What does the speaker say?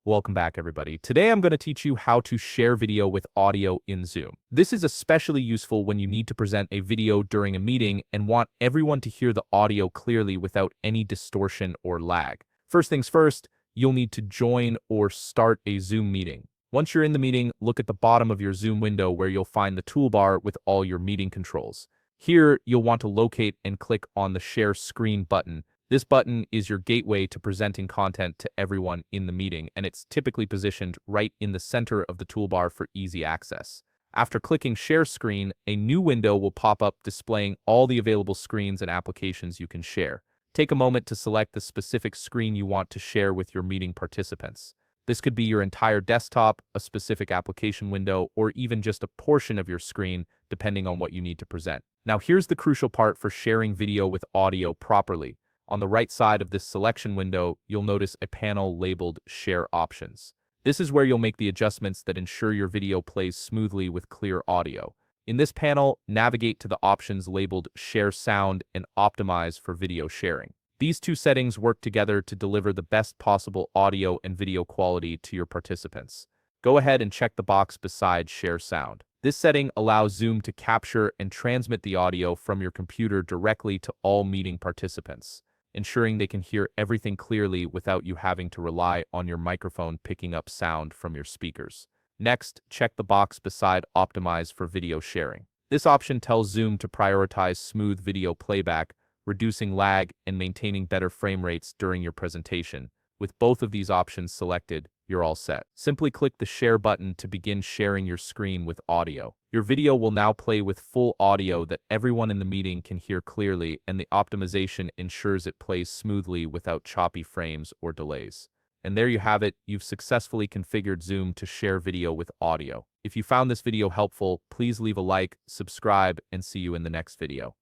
Welcome back, everybody. Today I'm going to teach you how to share video with audio in Zoom. This is especially useful when you need to present a video during a meeting and want everyone to hear the audio clearly without any distortion or lag. First things first, you'll need to join or start a Zoom meeting. Once you're in the meeting, look at the bottom of your Zoom window where you'll find the toolbar with all your meeting controls. Here, you'll want to locate and click on the Share Screen button. This button is your gateway to presenting content to everyone in the meeting, and it's typically positioned right in the center of the toolbar for easy access. After clicking Share Screen, a new window will pop up displaying all the available screens and applications you can share. Take a moment to select the specific screen you want to share with your meeting participants. This could be your entire desktop, a specific application window, or even just a portion of your screen, depending on what you need to present. Now, here's the crucial part for sharing video with audio properly. On the right side of this selection window, you'll notice a panel labeled Share Options. This is where you'll make the adjustments that ensure your video plays smoothly with clear audio. In this panel, navigate to the options labeled Share Sound and Optimize for video sharing. These two settings work together to deliver the best possible audio and video quality to your participants. Go ahead and check the box beside Share Sound. This setting allows Zoom to capture and transmit the audio from your computer directly to all meeting participants, ensuring they can hear everything clearly without you having to rely on your microphone picking up sound from your speakers. Next, check the box beside Optimize for video sharing. This option tells Zoom to prioritize smooth video playback, reducing lag, and maintaining better frame rates during your presentation. With both of these options selected, you're all set. Simply click the Share button to begin sharing your screen with audio. Your video will now play with full audio that everyone in the meeting can hear clearly, and the optimization ensures it plays smoothly without choppy frames or delays. And there you have it, you've successfully configured Zoom to share video with audio. If you found this video helpful, please leave a like, subscribe, and see you in the next video.